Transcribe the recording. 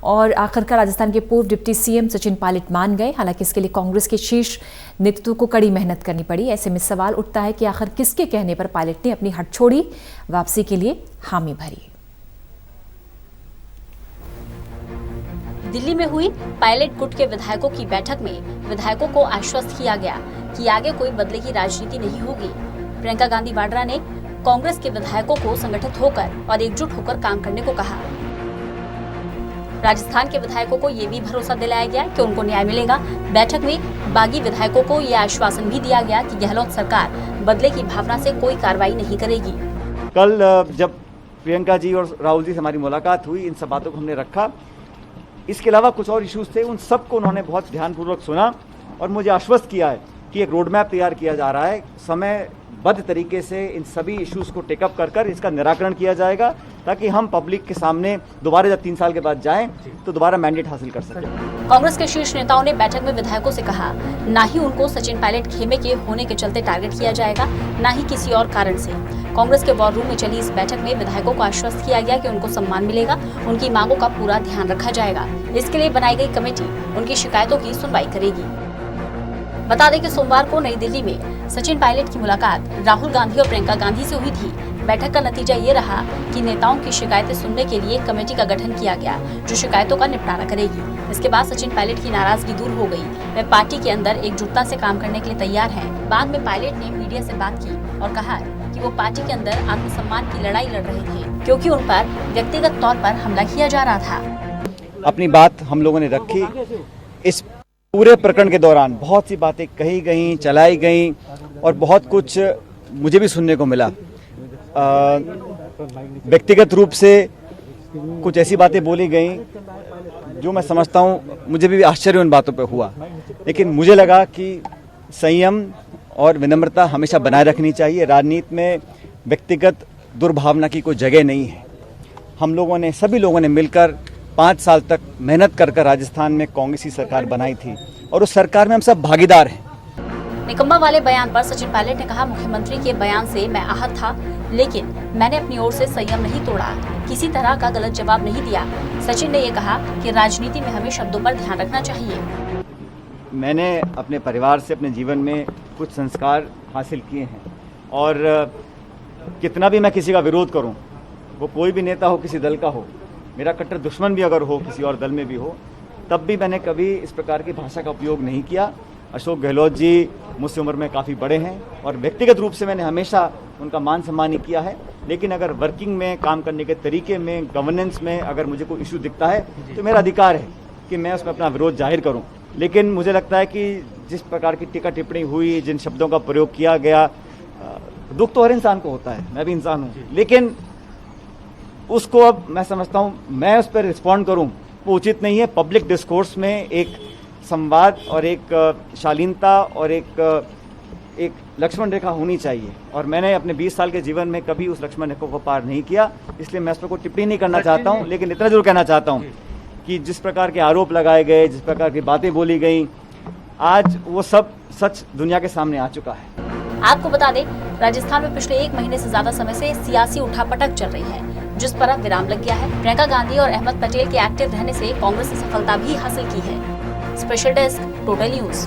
और आखिरकार राजस्थान के पूर्व डिप्टी सीएम सचिन पायलट मान गए। हालांकि इसके लिए कांग्रेस के शीर्ष नेतृत्व को कड़ी मेहनत करनी पड़ी। ऐसे में सवाल उठता है कि आखिर किसके कहने पर पायलट ने अपनी हट छोड़ी, वापसी के लिए हामी भरी। दिल्ली में हुई पायलट गुट के विधायकों की बैठक में विधायकों को आश्वस्त किया गया कि आगे कोई बदले की राजनीति नहीं होगी। प्रियंका गांधी वाड्रा ने कांग्रेस के विधायकों को संगठित होकर और एकजुट होकर काम करने को कहा। राजस्थान के विधायकों को ये भी भरोसा दिलाया गया कि उनको न्याय मिलेगा। बैठक में बागी विधायकों को ये आश्वासन भी दिया गया कि गहलोत सरकार बदले की भावना से कोई कार्रवाई नहीं करेगी। कल जब प्रियंका जी और राहुल जी से हमारी मुलाकात हुई, इन सब बातों को हमने रखा। इसके अलावा कुछ और इश्यूज थे, उन सबको उन्होंने बहुत ध्यानपूर्वक सुना और मुझे आश्वस्त किया है कि एक रोड मैप तैयार किया जा रहा है। समयबद्ध तरीके से इन सभी इश्यूज को टेकअप कर इसका निराकरण किया जाएगा, ताकि हम पब्लिक के सामने दोबारा जब 3 साल के बाद जाएं तो दोबारा मैंडेट हासिल कर सकें। कांग्रेस के शीर्ष नेताओं ने बैठक में विधायकों से कहा, ना ही उनको सचिन पायलट खेमे के होने के चलते टारगेट किया जाएगा, ना ही किसी और कारण से। कांग्रेस के वॉर रूम में चली इस बैठक में विधायकों को आश्वस्त किया गया कि उनको सम्मान मिलेगा, उनकी मांगों का पूरा ध्यान रखा जाएगा। इसके लिए बनाई गई कमेटी उनकी शिकायतों की सुनवाई करेगी। बता दें कि सोमवार को नई दिल्ली में सचिन पायलट की मुलाकात राहुल गांधी और प्रियंका गांधी से हुई थी। बैठक का नतीजा ये रहा कि नेताओं की शिकायतें सुनने के लिए कमेटी का गठन किया गया, जो शिकायतों का निपटारा करेगी। इसके बाद सचिन पायलट की नाराजगी दूर हो गई। वे पार्टी के अंदर एकजुटता से काम करने के लिए तैयार हैं। बाद में पायलट ने मीडिया से बात की और कहा कि वो पार्टी के अंदर आत्मसम्मान की लड़ाई लड़ रहे थे, क्योंकि उन पर व्यक्तिगत तौर पर हमला किया जा रहा था। अपनी बात हम लोगों ने रखी। इस पूरे प्रकरण के दौरान बहुत सी बातें कही गई, चलाई गई और बहुत कुछ मुझे भी सुनने को मिला। व्यक्तिगत रूप से कुछ ऐसी बातें बोली गई जो मैं समझता हूँ मुझे भी आश्चर्य उन बातों पे हुआ, लेकिन मुझे लगा कि संयम और विनम्रता हमेशा बनाए रखनी चाहिए। राजनीति में व्यक्तिगत दुर्भावना की कोई जगह नहीं है। हम लोगों ने, सभी लोगों ने मिलकर 5 साल तक मेहनत कर राजस्थान में कांग्रेस की सरकार बनाई थी और उस सरकार में हम सब भागीदार हैं। निकम्मा वाले बयान पर सचिन पायलट ने कहा, मुख्यमंत्री के बयान से मैं आहत था, लेकिन मैंने अपनी ओर से संयम नहीं तोड़ा, किसी तरह का गलत जवाब नहीं दिया। सचिन ने ये कहा कि राजनीति में हमें शब्दों पर ध्यान रखना चाहिए। मैंने अपने परिवार से अपने जीवन में कुछ संस्कार हासिल किए हैं और कितना भी मैं किसी का विरोध करूं, वो कोई भी नेता हो, किसी दल का हो, मेरा कट्टर दुश्मन भी अगर हो, किसी और दल में भी हो, तब भी मैंने कभी इस प्रकार की भाषा का उपयोग नहीं किया। अशोक गहलोत जी मुझसे उम्र में काफ़ी बड़े हैं और व्यक्तिगत रूप से मैंने हमेशा उनका मान सम्मान ही किया है, लेकिन अगर वर्किंग में, काम करने के तरीके में, गवर्नेंस में अगर मुझे कोई इशू दिखता है तो मेरा अधिकार है कि मैं उसमें अपना विरोध जाहिर करूं। लेकिन मुझे लगता है कि जिस प्रकार की टीका टिप्पणी हुई, जिन शब्दों का प्रयोग किया गया, दुख तो हर इंसान को होता है, मैं भी इंसान हूँ, लेकिन उसको अब मैं समझता हूँ मैं उस पर रिस्पॉन्ड करूँ वो उचित नहीं है। पब्लिक डिस्कोर्स में एक संवाद और एक शालीनता और एक लक्ष्मण रेखा होनी चाहिए और मैंने अपने 20 साल के जीवन में कभी उस लक्ष्मण रेखा को पार नहीं किया, इसलिए मैं उस पर कोई टिप्पणी नहीं करना चाहता हूँ। लेकिन इतना जरूर कहना चाहता हूँ कि जिस प्रकार के आरोप लगाए गए, जिस प्रकार की बातें बोली गई, आज वो सब सच दुनिया के सामने आ चुका है। आपको बता दें, राजस्थान में पिछले 1 महीने से ज्यादा समय से सियासी उठापटक चल रही है, जिस पर अब विराम लग गया है। प्रियंका गांधी और अहमद पटेल के एक्टिव रहने से कांग्रेस ने सफलता भी हासिल की है। Special desk, total news.